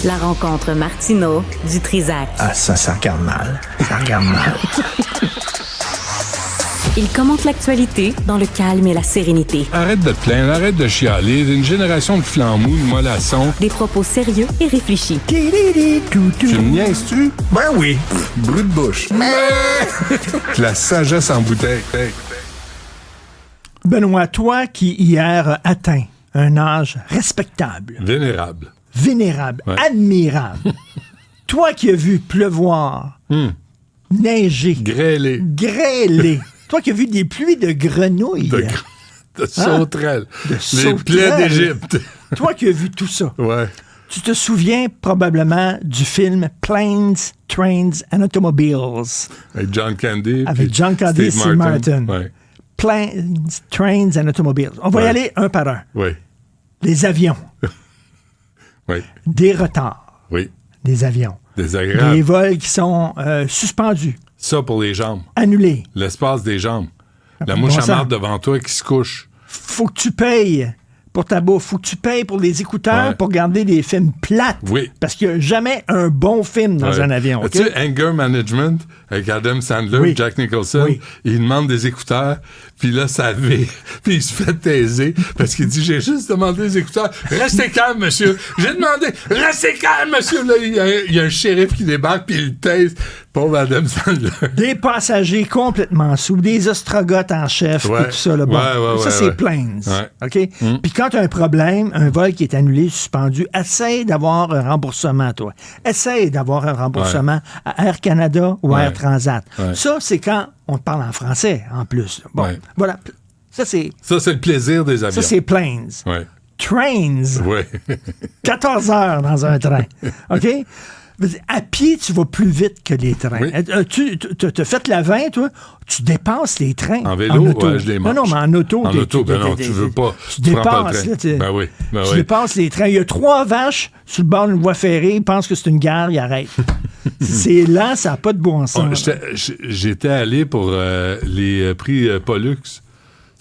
La rencontre Martineau du Trizac. Ah, ça regarde mal. Ça regarde mal. Il commente l'actualité dans le calme et la sérénité. Arrête de te plaindre, arrête de chialer. Une génération de flambous, de mollassons. Des propos sérieux et réfléchis. Tu me niaises-tu? Ben oui. Brut de bouche. La sagesse en bouteille. Benoît, toi qui hier a atteint un âge respectable, Vénérable. vénérable, Ouais. admirable, toi qui as vu pleuvoir, neiger, grêler, toi qui as vu des pluies de grenouilles, De sauterelles. De Les sauterelles. plaies d'Égypte. toi qui as vu tout ça, Ouais. tu te souviens probablement du film Planes, Trains and Automobiles Avec John Candy. avec puis John Candy et Steve Martin. Ouais. Planes, Trains and Automobiles. On va y Ouais. aller un par un. Oui. Les avions, Oui. des retards, Oui. des avions, Désagréable. des vols qui sont suspendus, Ça pour les jambes. annulés. L'espace des jambes. La Bon mouche à sang. marde devant toi qui se couche. Faut que tu payes pour ta bouffe. Faut que tu payes pour les écouteurs Ouais. pour regarder des films plates. Oui. Parce qu'il n'y a jamais un bon film dans Ouais. un avion. OK? Tu sais, Anger Management avec Adam Sandler, Oui. Jack Nicholson, Oui. il demande des écouteurs, puis là, ça vire, puis il se fait taiser parce qu'il dit, j'ai juste demandé des écouteurs. Restez calme, monsieur. J'ai demandé, restez calme, monsieur. Là, il y a un shérif qui débarque, puis il taise. Pauvre Adam Sandler. Des passagers complètement sous, des ostrogoths en chef, Ouais. et tout ça. Là. Bon, Ouais, ça, ouais, c'est ouais. Planes. Ouais. OK? Puis quand tu as un problème, un vol qui est annulé, suspendu, essaye d'avoir un remboursement, toi. Essaye d'avoir un remboursement à Air Canada ou à Ouais. Air Transat. Ouais. Ça, c'est quand on te parle en français, en plus. Bon, Ouais. voilà. Ça, c'est Ça, le plaisir des avions. ça, c'est Planes. Ouais. Trains. Ouais. 14 heures dans un train. OK? À pied, tu vas plus vite que les trains. Oui. Tu as fait la 20, toi? Tu dépasses les trains. En vélo, auto. ouais, je les mange. Non, mais en auto. En auto, ben non, tu veux pas. Tu Tu prends pas le dépasses. train. Là, tu Ben oui, ben tu oui. dépasses les trains. Il y a 3 vaches sur le bord d'une voie ferrée. Ils pensent que c'est une gare, ils arrêtent. C'est lent, ça n'a pas de bon sens. J'étais allé pour les prix Pollux.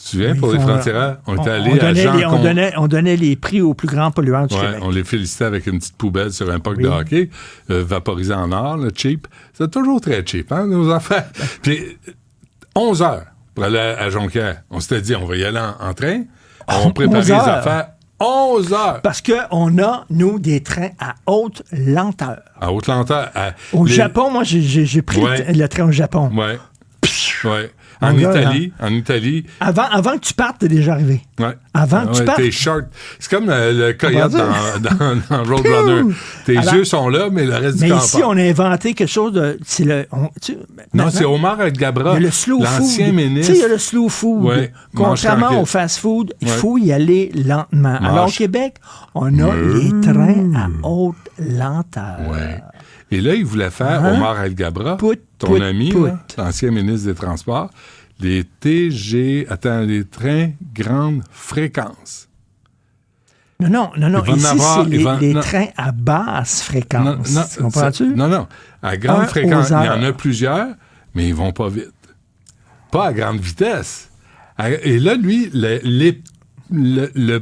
Tu te souviens, pour les frontières? On était allé à Jean on donnait les prix aux plus grands polluants du Ouais, Québec. on les félicitait avec une petite poubelle sur un puck Oui. de hockey, vaporisé en or, le cheap. C'est toujours très cheap, hein, nos affaires. Puis, 11 heures pour aller à Jonquière. On s'était dit, on va y aller en train. On préparait 11 les heures. affaires. 11 heures! Parce qu'on a, nous, des trains à haute lenteur. À haute lenteur. Au Japon, moi, j'ai pris Ouais. le train au Japon. Ouais. Ouais. Mon gars, En Italie. Avant que tu partes, t'es déjà arrivé. Ouais. Avant que tu partes. T'es short. C'est comme le coyote Comment dans Roadrunner. Tes Alors- yeux sont là, mais le reste Mais du camp ici, part. on a inventé quelque chose de. C'est le. Non, c'est Omar El-Gabra, Il y a le slow food. l'ancien Tu ministre. sais, il y a le slow food. Ouais, mange Contrairement tranquille. au fast-food, il Ouais. faut y aller lentement. Alors, au Québec, on a les trains à haute lenteur. Ouais. Et là, il voulait faire, Hein? Omar El-Gabra, Pout, ton pout, ami, pout. là, l'ancien ministre des Transports, les les trains grande fréquence. Non. Il va en Ici, avoir- c'est il va- les non. trains à basse fréquence. Comprends-tu? Non. À grande Un fréquence, aux il y en heures. a plusieurs, mais ils vont pas vite. Pas à grande vitesse. Et là, lui, le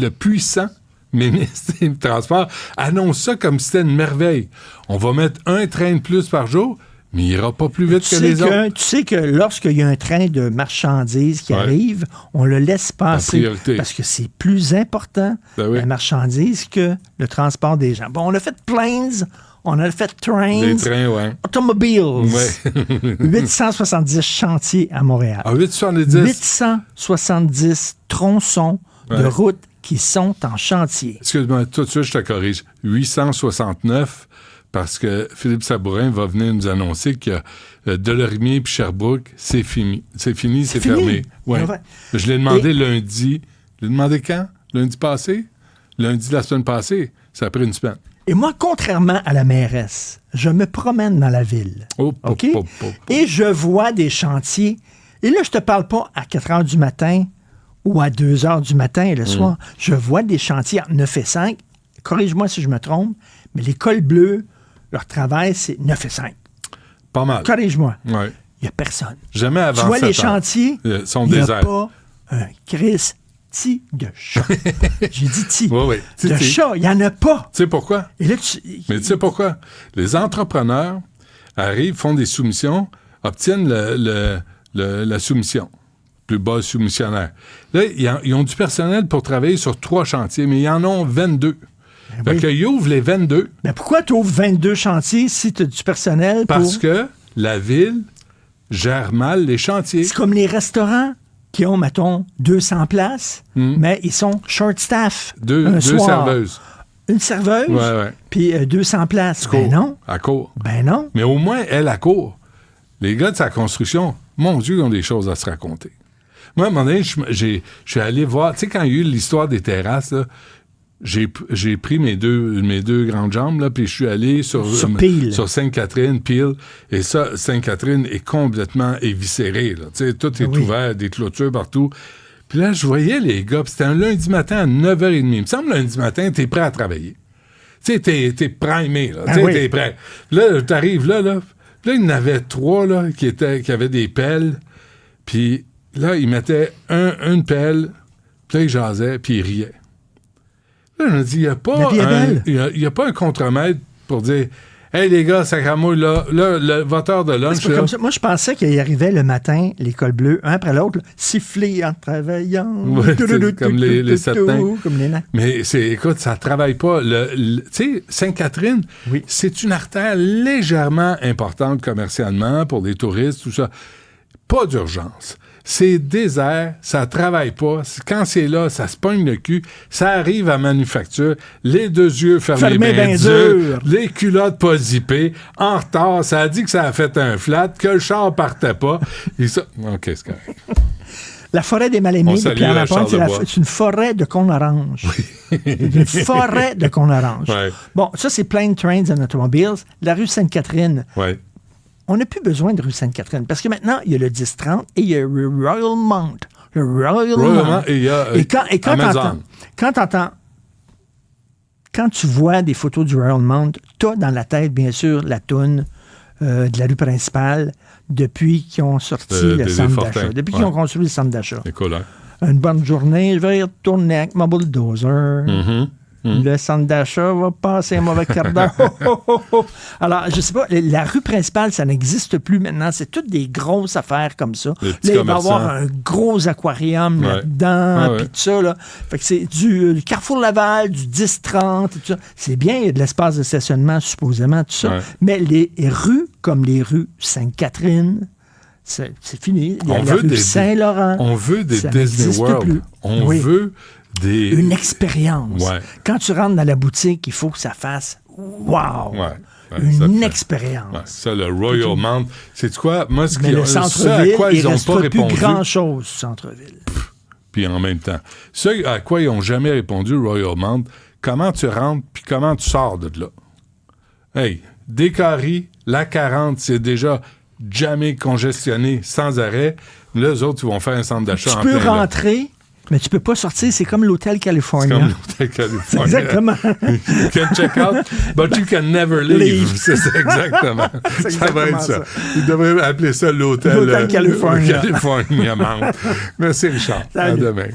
puissant ministre des Transports annonce ça comme si c'était une merveille. On va mettre un train de plus par jour, mais il ira pas plus vite que les autres. Tu sais que lorsqu'il y a un train de marchandises qui Ouais. arrive, on le laisse passer. priorité. Parce que c'est plus important, Ben oui. la marchandise, que le transport des gens. Bon, on a fait Planes, on a fait Trains, Les trains, ouais. Automobiles. Ouais. 870 chantiers à Montréal. À 8,70. 870 tronçons de Ouais. routes qui sont en chantier. Excuse-moi, tout de suite, je te corrige. 869, parce que Philippe Sabourin va venir nous annoncer que Delorimier et Sherbrooke, c'est fini. C'est fini, c'est fini? fermé. Ouais. Ouais. Je l'ai demandé lundi. Je l'ai demandé quand? Lundi passé? Lundi de la semaine passée. Ça a pris une semaine. Et moi, contrairement à la mairesse, je me promène dans la ville. Oh, OK? oh. Et je vois des chantiers. Et là, je te parle pas à 4 heures du matin ou à 2 heures du matin le soir. Je vois des chantiers entre 9 et 5. Corrige-moi si je me trompe, mais les cols bleus, leur travail, c'est 9 et 5. Pas mal. Corrige-moi. Ouais. Il n'y a personne. Jamais avant Tu vois 7 les heures. chantiers, Ils sont il n'y a déserts. pas un Chris ti de chat. J'ai dit ti. Oui, oui. De chat, il n'y en a pas. Tu sais pourquoi? Et là, Mais tu sais pourquoi? Les entrepreneurs arrivent, font des soumissions, obtiennent la soumission, plus bas soumissionnaire. Là, ils ont du personnel pour travailler sur 3 chantiers, mais ils en ont 22. Fait qu'ils ouvrent les 22. Mais pourquoi tu ouvres 22 chantiers si tu as du personnel? Parce que la ville gère mal les chantiers. C'est comme les restaurants qui ont, mettons, 200 places, mais ils sont short staff. Deux serveuses. Une serveuse, Ouais. puis 200 places. Ben non. À court. Ben non. Mais au moins, elle, à court. Les gars de sa construction, mon Dieu, ils ont des choses à se raconter. Moi, à un moment donné, je suis allé voir... Tu sais, quand il y a eu l'histoire des terrasses, là, j'ai pris mes deux grandes jambes, là, puis je suis allé sur Sainte-Catherine, Peel, et ça, Sainte-Catherine est complètement éviscérée, là. Tu sais, tout est ouvert, des clôtures partout. Puis là, je voyais les gars, puis c'était un lundi matin à 9h30. Il me semble, lundi matin, t'es prêt à travailler. Tu sais, t'es primé, là. Tu sais, t'es prêt. Là, t'arrives là, puis là, il y en avait 3, là, qui avaient des pelles, puis là, ils mettaient une pelle, puis là, ils jasaient, puis ils riaient. Là, je me dis, il n'y a pas un contremaître pour dire « Hey, les gars, sacramouille, là, votre heure de lunch... » comme ça. Moi, je pensais qu'il arrivait le matin, l'école bleue, un après l'autre, siffler en travaillant. Ouais, comme les septins. Comme les nains. Mais écoute, ça ne travaille pas. Tu sais, Sainte-Catherine, c'est une artère légèrement importante commercialement pour des touristes, tout ça. Pas d'urgence. C'est désert, ça travaille pas. Quand c'est là, ça se pogne le cul. Ça arrive à manufacture, les 2 yeux fermés bien durs, les culottes pas zippées, en retard. Ça a dit que ça a fait un flat, que le char partait pas. Et ça... OK, c'est correct. La forêt des Mal-Aimés de Pierre-Lapointe, c'est une forêt de cônes oranges. Une forêt de cônes oranges. Ouais. Bon, ça, c'est Plain Trains and Automobiles. La rue Sainte-Catherine. Ouais. On n'a plus besoin de rue Sainte-Catherine parce que maintenant, il y a le 10-30 et il y a le Royal Mount. Le Royal Mount. Et il y a quand tu vois des photos du Royal Mount, tu as dans la tête, bien sûr, la toune de la rue principale depuis qu'ils ont sorti le centre d'achat. Depuis qu'ils ont construit le centre d'achat. C'est cool, hein? Une bonne journée, je vais y retourner avec ma bulldozer. Le centre d'achat va passer un mauvais quart d'heure. Alors, je sais pas, la rue principale, ça n'existe plus maintenant. C'est toutes des grosses affaires comme ça. Là, il va y avoir un gros aquarium là-dedans, puis tout ça. Là. Fait que c'est du Carrefour Laval, du 10-30, tout ça. C'est bien, il y a de l'espace de stationnement, supposément, tout ça. Ouais. Mais les rues, comme les rues Sainte-Catherine, c'est fini. Il y a la rue Saint-Laurent. On veut des Disney World. Plus. On veut... Une expérience. Ouais. Quand tu rentres dans la boutique, il faut que ça fasse wow! Une expérience. Ouais, ça, le Royal Mount. C'est quoi? Moi, le centre-ville, à quoi ils n'ont pas répondu. Plus grand-chose, centre-ville. Puis en même temps, ce à quoi ils n'ont jamais répondu, Royal Mount, comment tu rentres puis comment tu sors de là? Hey, Décarie, la 40, c'est déjà jamais congestionné sans arrêt. Là, eux autres, ils vont faire un centre d'achat en plein. Tu peux rentrer... Mais tu peux pas sortir, c'est comme l'Hôtel California. C'est comme l'Hôtel California. Exactement. You can check out, but you can never leave. C'est ça, exactement. Ça va être ça. Ils devraient appeler ça l'Hôtel California. California Mount. Merci Richard. Salut. À demain.